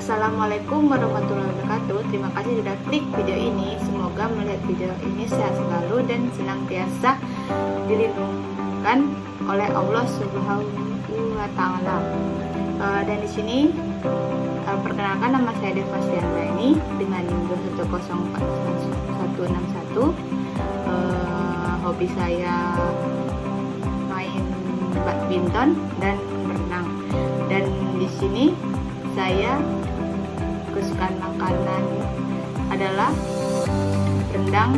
Assalamualaikum warahmatullahi wabarakatuh. Terima kasih sudah klik video ini. Semoga melihat video ini sehat selalu dan senantiasa dilindungi oleh Allah Subhanahu wa Ta'ala. Dan di sini perkenalkan, nama saya Deva Stianda ini dengan NIM 1041161. Hobi saya main badminton dan berenang. Dan di sini saya kesukaan makanan adalah rendang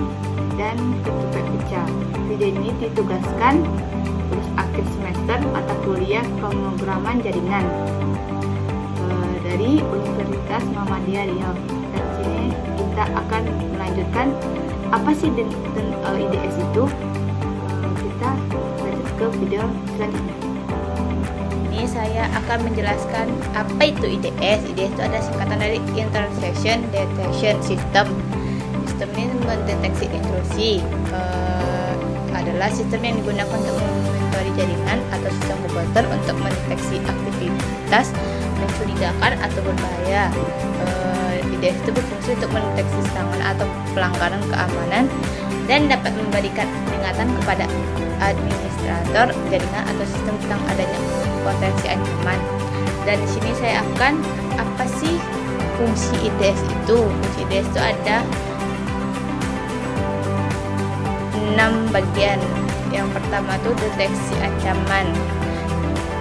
dan ketupat pecah. Video ini ditugaskan lulus akhir semester mata kuliah pemrograman jaringan dari Universitas Muhammadiyah Riau. Dan di sini kita akan melanjutkan apa sih IDS itu. Kita lanjut ke video selanjutnya. Ini saya akan menjelaskan apa itu IDS. IDS itu adalah singkatan dari Intrusion Detection System. Sistem ini mendeteksi intrusi. Adalah sistem yang digunakan untuk memonitori jaringan atau sistem komputer untuk mendeteksi aktivitas mencurigakan atau berbahaya. IDS itu berfungsi untuk mendeteksi serangan atau pelanggaran keamanan dan dapat memberikan peringatan kepada administrator jaringan atau sistem tentang adanya potensi ancaman. Dan di sini saya akan apa sih fungsi IDS itu. Fungsi IDS itu ada 6 bagian. Yang pertama itu deteksi ancaman.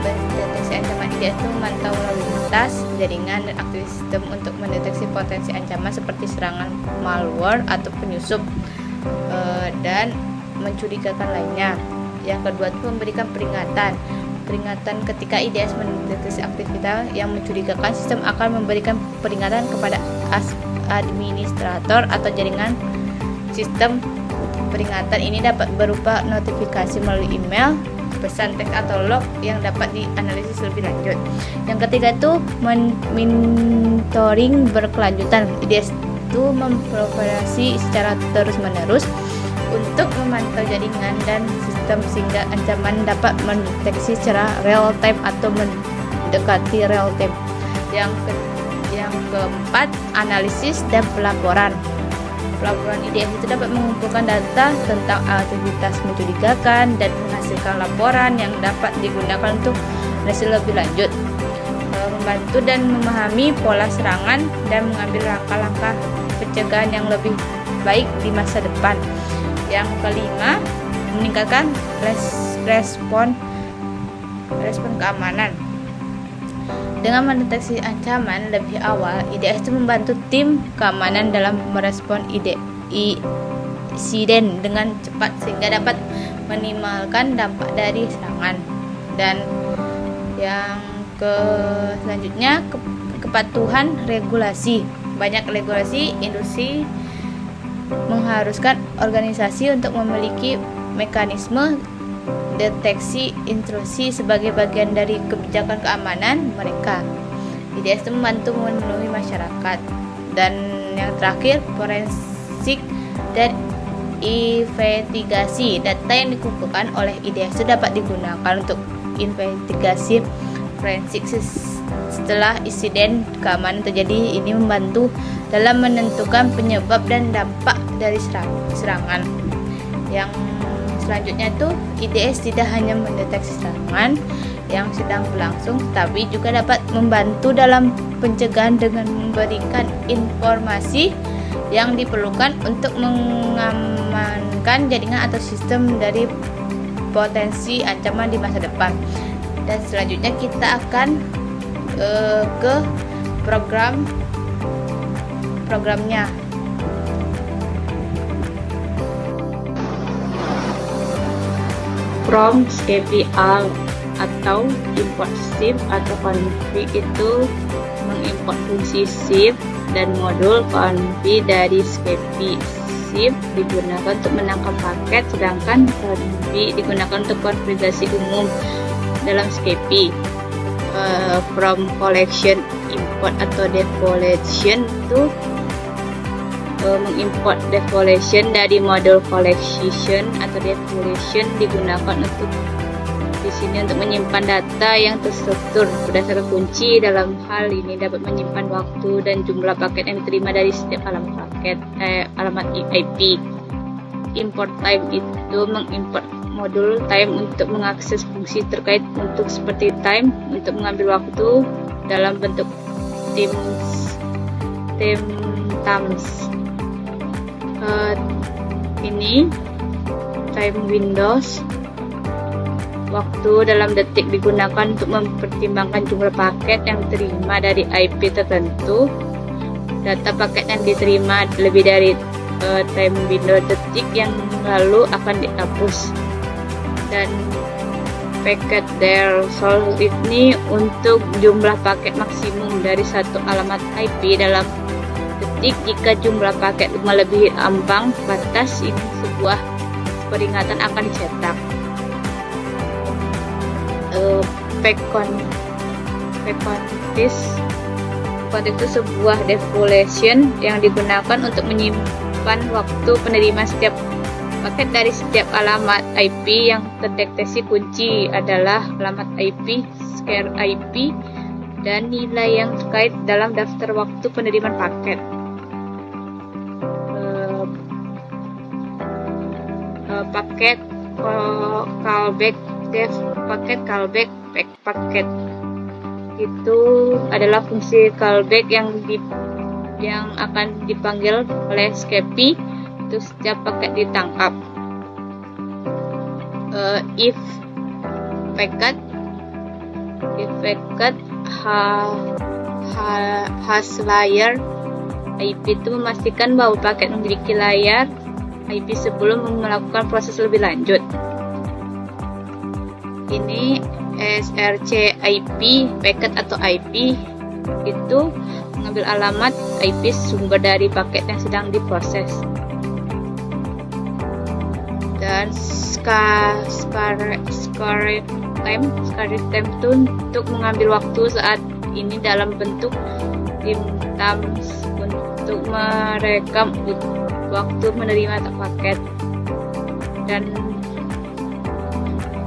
Deteksi ancaman IDS itu memantau lalu lintas jaringan dan aktivitas sistem untuk mendeteksi potensi ancaman seperti serangan malware atau penyusup dan mencurigakan lainnya. Yang kedua itu memberikan peringatan ketika IDS mendeteksi aktivitas yang mencurigakan, sistem akan memberikan peringatan kepada administrator atau jaringan sistem. Peringatan ini dapat berupa notifikasi melalui email, pesan teks atau log yang dapat dianalisis lebih lanjut. Yang ketiga itu monitoring berkelanjutan. IDS itu memberoperasi secara terus-menerus untuk memantau jaringan dan sistem sehingga ancaman dapat mendeteksi secara real time atau mendekati real time. Yang keempat, analisis dan pelaporan. Pelaporan IDS itu dapat mengumpulkan data tentang aktivitas mencurigakan dan menghasilkan laporan yang dapat digunakan untuk analisis lebih lanjut, membantu dan memahami pola serangan dan mengambil langkah-langkah pencegahan yang lebih baik di masa depan. Yang kelima, meningkatkan respon keamanan. Dengan mendeteksi ancaman lebih awal, IDS itu membantu tim keamanan dalam merespon insiden dengan cepat sehingga dapat meminimalkan dampak dari serangan. Dan yang selanjutnya, kepatuhan regulasi. Banyak regulasi industri mengharuskan organisasi untuk memiliki mekanisme deteksi intrusi sebagai bagian dari kebijakan keamanan mereka. IDS itu membantu memenuhi masyarakat. Dan yang terakhir, forensik dan investigasi. Data yang dikumpulkan oleh IDS itu dapat digunakan untuk investigasi forensik setelah insiden keamanan terjadi. Ini membantu dalam menentukan penyebab dan dampak dari serangan. Yang selanjutnya itu, IDS tidak hanya mendeteksi serangan yang sedang berlangsung, tapi juga dapat membantu dalam pencegahan dengan memberikan informasi yang diperlukan untuk mengamankan jaringan atau sistem dari potensi ancaman di masa depan. Dan selanjutnya kita akan ke programnya. From SCPI atau import SIP atau config itu mengimport fungsi SIP dan modul config dari SCPI. SIP digunakan untuk menangkap paket, sedangkan config digunakan untuk konfigurasi umum dalam SCPI. From collection import atau devolution itu mengimport devolution dari modul collection atau devolution digunakan untuk di sini untuk menyimpan data yang terstruktur berdasarkan kunci. Dalam hal ini dapat menyimpan waktu dan jumlah paket yang diterima dari setiap alamat IP. Import time itu mengimport modul time untuk mengakses fungsi terkait untuk seperti time untuk mengambil waktu dalam bentuk times. Ini time windows, waktu dalam detik digunakan untuk mempertimbangkan jumlah paket yang diterima dari IP tertentu. Data paket yang diterima lebih dari time window detik yang lalu akan dihapus. Dan packet threshold ini untuk jumlah paket maksimum dari satu alamat IP dalam detik. Jika jumlah paket melebihi ambang batas ini, sebuah peringatan akan dicetak. Context itu sebuah definition yang digunakan untuk menyimpan waktu penerima setiap paket dari setiap alamat IP yang terdeteksi. Kunci adalah alamat IP, share IP, dan nilai yang terkait dalam daftar waktu penerimaan paket. Paket callback itu adalah fungsi callback yang akan dipanggil oleh Scapy untuk setiap paket ditangkap. If packet has layer IP itu memastikan bahwa paket memiliki layar IP sebelum melakukan proses lebih lanjut. Ini SRC IP, packet atau IP itu mengambil alamat IP sumber dari paket yang sedang diproses. Dan scarcity time itu untuk mengambil waktu saat ini dalam bentuk timestamps untuk merekam waktu menerima paket. Dan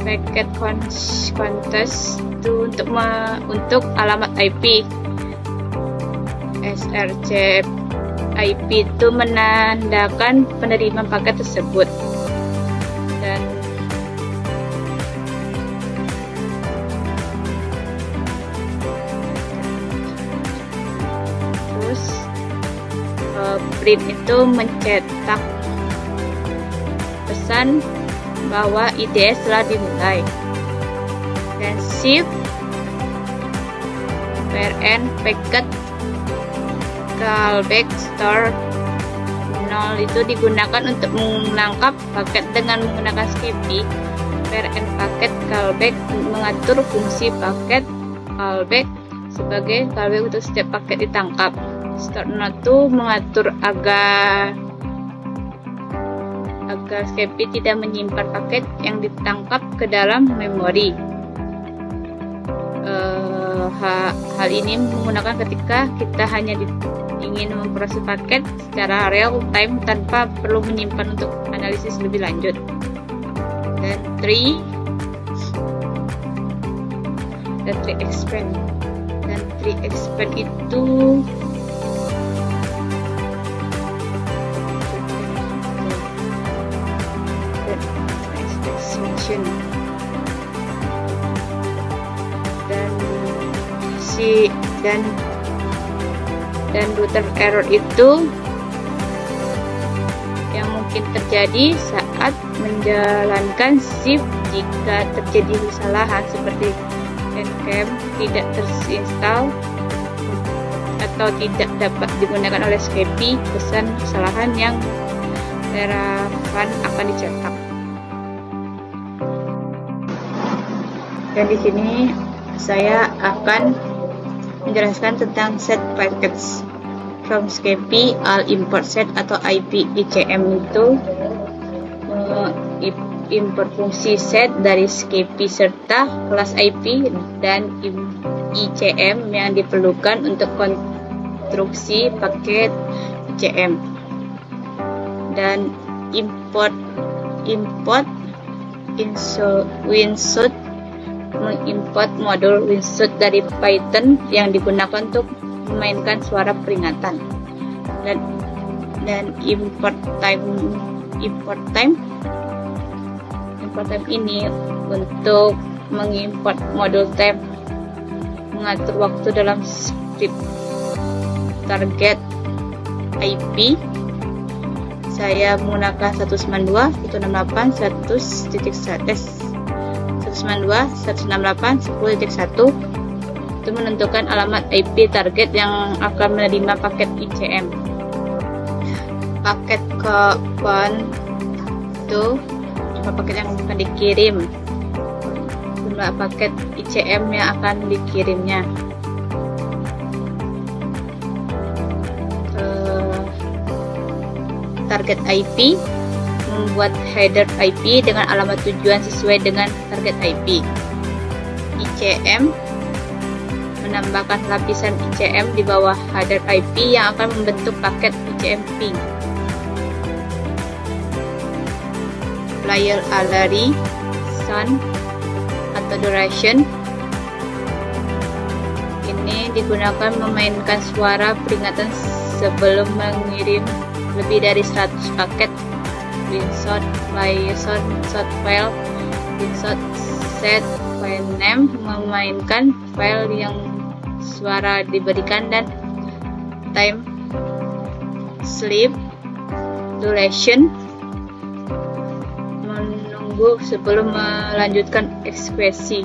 packet context itu untuk alamat IP. SRC IP itu menandakan penerimaan paket tersebut. Dan terus print itu mencetak pesan bahwa IDS telah dimulai. Dan shift parent packet callback start 0 itu digunakan untuk menangkap paket dengan menggunakan Scapy. Parent packet callback mengatur fungsi paket callback sebagai callback untuk setiap paket ditangkap. Start 0 itu mengatur agar Scapy tidak menyimpan paket yang ditangkap ke dalam memori. Hal ini menggunakan ketika kita hanya ingin memproses paket secara real time tanpa perlu menyimpan untuk analisis lebih lanjut. Dan tree expand. Dan tree expand itu dan router error itu yang mungkin terjadi saat menjalankan shift jika terjadi kesalahan seperti Ncam tidak terinstall atau tidak dapat digunakan oleh Scapy. Pesan kesalahan yang relevan akan dicetak. Dan di sini saya akan menjelaskan tentang set packets from Scapy. All import set atau IP ICM itu import fungsi set dari Scapy serta kelas IP dan ICM yang diperlukan untuk konstruksi paket ICM. Dan import insert mengimport modul Windshot dari Python yang digunakan untuk memainkan suara peringatan, dan import time ini untuk mengimport modul time, mengatur waktu dalam script target IP. Saya menggunakan 192.168.10.1 itu menentukan alamat IP target yang akan menerima paket ICM. Paket kapan itu cuma paket yang akan dikirim, jumlah paket ICM yang akan dikirimnya. Target IP, membuat header IP dengan alamat tujuan sesuai dengan target IP. ICM, menambahkan lapisan ICM di bawah header IP yang akan membentuk paket ICM ping. Player alert sound atau duration, ini digunakan memainkan suara peringatan sebelum mengirim lebih dari 100 paket Windshot shot file. Windshot set file name, memainkan file yang suara diberikan, dan time sleep duration, menunggu sebelum melanjutkan eksekusi.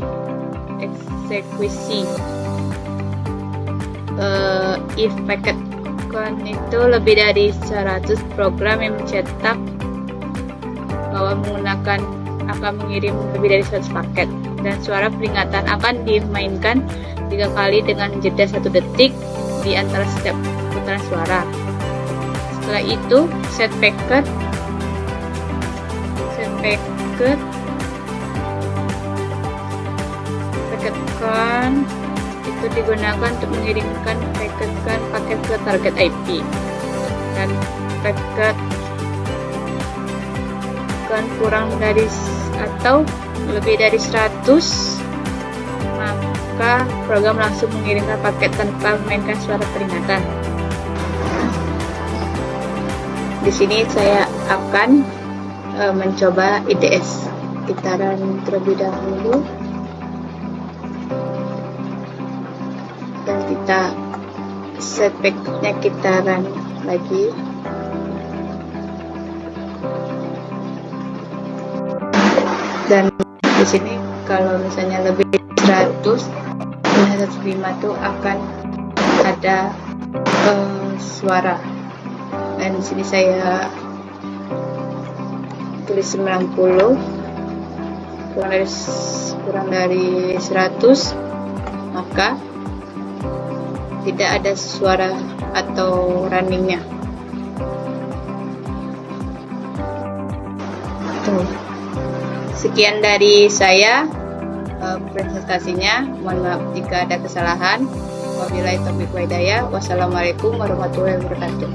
If packet count itu lebih dari 100, program yang mencetak bahwa menggunakan akan mengirim lebih dari 100 paket, dan suara peringatan akan dimainkan 3 kali dengan jeda 1 detik di antara setiap putaran suara. Setelah itu set packet count itu digunakan untuk mengirimkan paket ke target IP, dan paket kan kurang dari atau lebih dari 100, maka program langsung mengirimkan paket tanpa memainkan suara peringatan. Di sini saya akan mencoba IDS gitaran terlebih dahulu, dan kita set packetnya kita run lagi. Dan di sini kalau misalnya lebih 100, 105 tuh akan ada suara, dan di sini saya tulis 90, kurang dari 100, maka tidak ada suara atau runningnya. Sekian dari saya presentasinya. Mohon maaf jika ada kesalahan. Wabillahi taufiq wal hidayah. Wassalamualaikum warahmatullahi wabarakatuh.